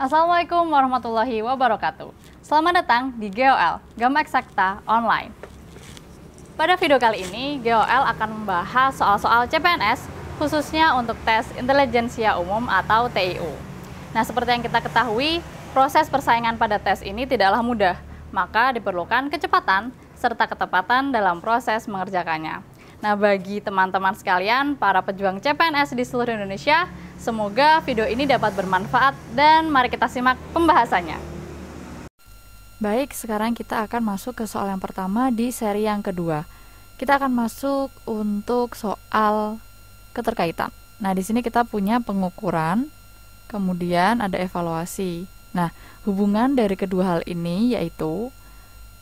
Assalamualaikum warahmatullahi wabarakatuh. Selamat datang di GOL, Gama Eksakta Online. Pada video kali ini, GOL akan membahas soal-soal CPNS, khususnya untuk tes intelijensia umum atau TIU. Nah, seperti yang kita ketahui, proses persaingan pada tes ini tidaklah mudah, maka diperlukan kecepatan serta ketepatan dalam proses mengerjakannya. Nah, bagi teman-teman sekalian, para pejuang CPNS di seluruh Indonesia, semoga video ini dapat bermanfaat dan mari kita simak pembahasannya. Baik, sekarang kita akan masuk ke soal yang pertama di seri yang kedua. Kita akan masuk untuk soal keterkaitan. Nah, di sini kita punya pengukuran, kemudian ada evaluasi. Nah, hubungan dari kedua hal ini yaitu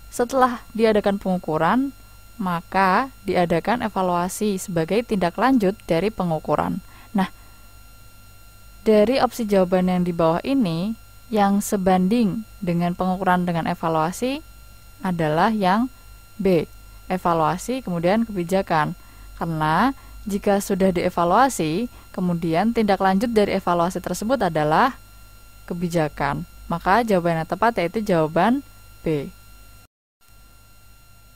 setelah diadakan pengukuran, maka diadakan evaluasi sebagai tindak lanjut dari pengukuran. Nah, dari opsi jawaban yang di bawah ini, yang sebanding dengan pengukuran dengan evaluasi adalah yang B, evaluasi kemudian kebijakan. Karena jika sudah dievaluasi, kemudian tindak lanjut dari evaluasi tersebut adalah kebijakan. Maka jawaban yang tepat yaitu jawaban B.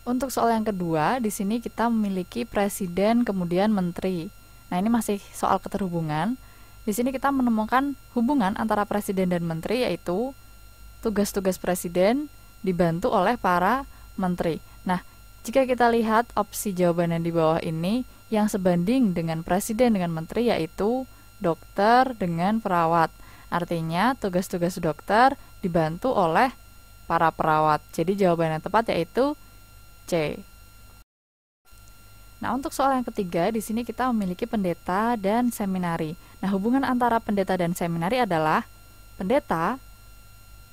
Untuk soal yang kedua, di sini kita memiliki presiden kemudian menteri. Nah, ini masih soal keterhubungan. Di sini kita menemukan hubungan antara presiden dan menteri, yaitu tugas-tugas presiden dibantu oleh para menteri. Nah, jika kita lihat opsi jawaban yang di bawah ini, yang sebanding dengan presiden dengan menteri yaitu dokter dengan perawat. Artinya, tugas-tugas dokter dibantu oleh para perawat. Jadi jawaban yang tepat yaitu C. Nah, untuk soal yang ketiga, di sini kita memiliki pendeta dan seminari. Nah, hubungan antara pendeta dan seminari adalah pendeta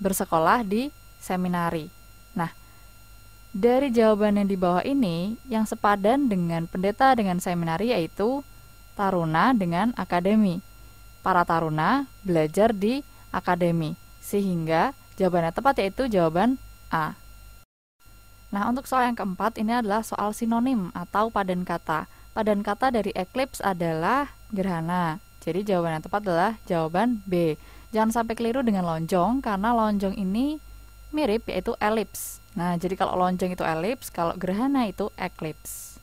bersekolah di seminari. Nah, dari jawaban yang di bawah ini, yang sepadan dengan pendeta dengan seminari yaitu taruna dengan akademi. Para taruna belajar di akademi, sehingga jawaban yang tepat yaitu jawaban A. Nah, untuk soal yang keempat, ini adalah soal sinonim atau padan kata. Padan kata dari eclipse adalah gerhana. Jadi jawaban yang tepat adalah jawaban B. Jangan sampai keliru dengan lonjong, karena lonjong ini mirip yaitu elips. Nah, jadi kalau lonjong itu elips, kalau gerhana itu eclipse.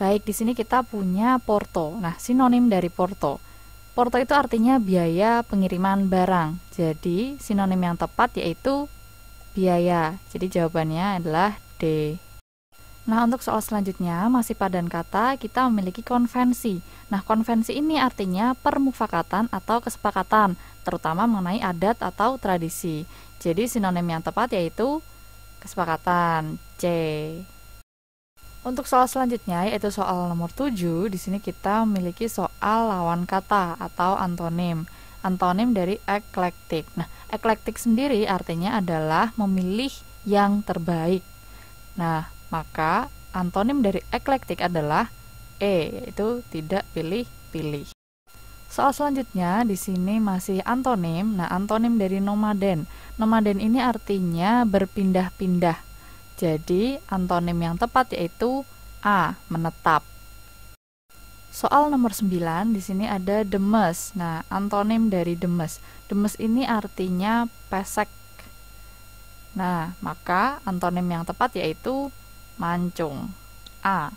Baik, di sini kita punya porto. Nah, sinonim dari porto. Porto itu artinya biaya pengiriman barang. Jadi, sinonim yang tepat yaitu biaya. Jadi jawabannya adalah D. Nah, untuk soal selanjutnya masih padan kata, kita memiliki konvensi. Nah, konvensi ini artinya permufakatan atau kesepakatan, terutama mengenai adat atau tradisi. Jadi sinonim yang tepat yaitu kesepakatan, C. Untuk soal selanjutnya yaitu soal nomor 7, di sini kita memiliki soal lawan kata atau antonim. Antonim dari eklektik. Nah, eklektik sendiri artinya adalah memilih yang terbaik. Nah, maka antonim dari eklektik adalah E, yaitu tidak pilih-pilih. Soal selanjutnya di sini masih antonim. Nah, antonim dari nomaden. Nomaden ini artinya berpindah-pindah. Jadi, antonim yang tepat yaitu A, menetap. Soal nomor 9, di sini ada demes. Nah, antonim dari demes. Demes ini artinya pesek. Nah, maka antonim yang tepat yaitu mancung. A.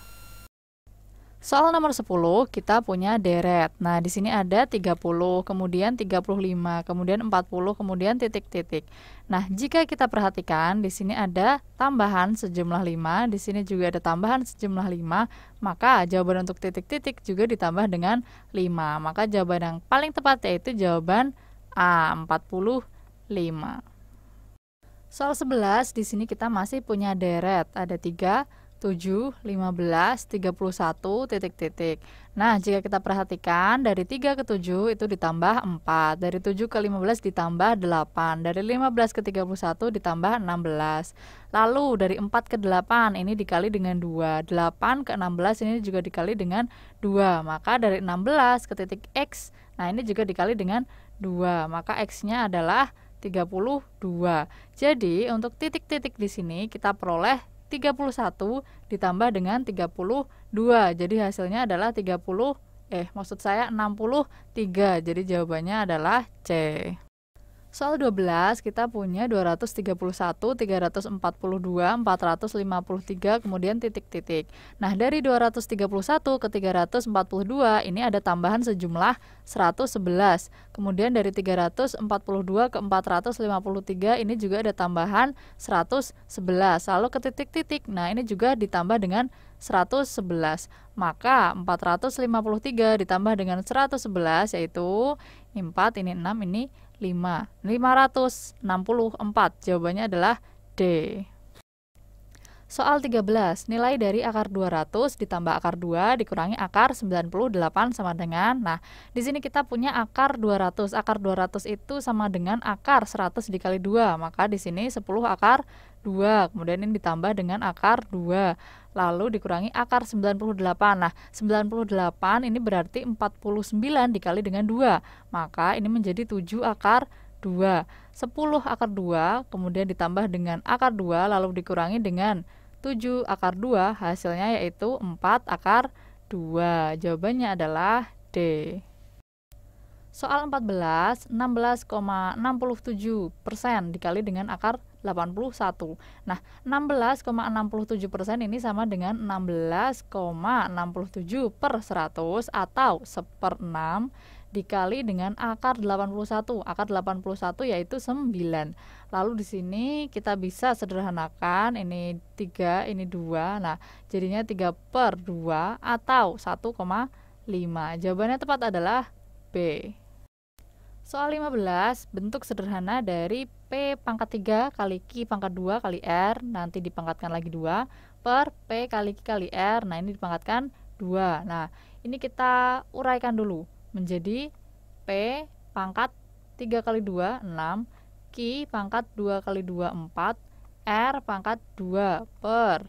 Soal nomor 10, kita punya deret. Nah, di sini ada 30, kemudian 35, kemudian 40, kemudian titik-titik. Nah, jika kita perhatikan, di sini ada tambahan sejumlah 5, di sini juga ada tambahan sejumlah 5, maka jawaban untuk titik-titik juga ditambah dengan 5. Maka jawaban yang paling tepat yaitu jawaban A, 45. Soal 11, di sini kita masih punya deret. Ada 3, 7, 15, 31, titik-titik. Nah, jika kita perhatikan, dari 3 ke 7 itu ditambah 4, dari 7 ke 15 ditambah 8, dari 15 ke 31 ditambah 16. Lalu, dari 4 ke 8 ini dikali dengan 2, 8 ke 16 ini juga dikali dengan 2, maka dari 16 ke titik X, nah ini juga dikali dengan 2, maka X-nya adalah 32. Jadi, untuk titik-titik di sini kita peroleh 31 ditambah dengan 32. Jadi hasilnya adalah 63. Jadi jawabannya adalah C. Soal 12 kita punya 231, 342, 453, kemudian titik-titik. Nah, dari 231 ke 342 ini ada tambahan sejumlah 111. Kemudian dari 342 ke 453 ini juga ada tambahan 111. Lalu ke titik-titik, nah ini juga ditambah dengan 111. Maka 453 ditambah dengan 111 yaitu 4, ini 6, ini 5. 564. Jawabannya adalah D. Soal 13, nilai dari akar 200 ditambah akar 2 dikurangi akar 98 sama dengan, nah, di sini kita punya akar 200. Akar 200 itu sama dengan akar 100 dikali 2, maka di sini 10 akar 2. Kemudian ini ditambah dengan akar 2. Lalu dikurangi akar 98. Nah, 98 ini berarti 49 dikali dengan 2. Maka ini menjadi 7 akar 2. 10 akar 2 kemudian ditambah dengan akar 2 lalu dikurangi dengan 7 akar 2, hasilnya yaitu 4 akar 2. Jawabannya adalah D. Soal 14, 16,67% dikali dengan akar 81. Nah, 16,67% ini sama dengan 16,67 per 100 atau 1/6 dikali dengan akar 81. Akar 81 yaitu 9. Lalu di sini kita bisa sederhanakan, ini 3, ini 2. Nah, jadinya 3/2 atau 1,5. Jawabannya tepat adalah B. Soal 15, bentuk sederhana dari P pangkat 3 kali Q pangkat 2 kali R, nanti dipangkatkan lagi 2, per P kali Q kali R, nah ini dipangkatkan 2. Nah, ini kita uraikan dulu, menjadi P pangkat 3 kali 2, 6, Q pangkat 2 kali 2, 4, R pangkat 2, per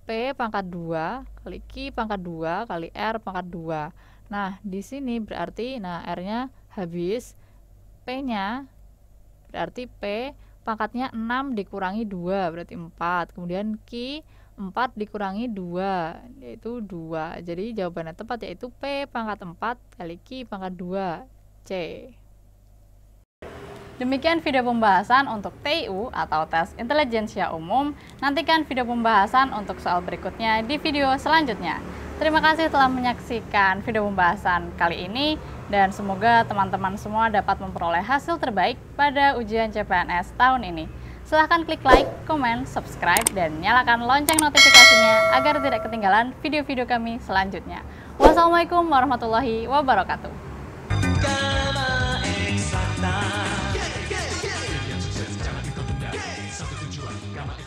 P pangkat 2 kali Q pangkat 2 kali R pangkat 2. Nah, di sini berarti, nah R-nya habis, P-nya berarti P pangkatnya 6 dikurangi 2 berarti 4. Kemudian Q 4 dikurangi 2 yaitu 2. Jadi jawabannya tepat yaitu P pangkat 4 kali Q pangkat 2, C. Demikian video pembahasan untuk TIU atau Tes Intelijensia Umum. Nantikan video pembahasan untuk soal berikutnya di video selanjutnya. Terima kasih telah menyaksikan video pembahasan kali ini dan semoga teman-teman semua dapat memperoleh hasil terbaik pada ujian CPNS tahun ini. Silahkan klik like, komen, subscribe, dan nyalakan lonceng notifikasinya agar tidak ketinggalan video-video kami selanjutnya. Wassalamualaikum warahmatullahi wabarakatuh. Gamma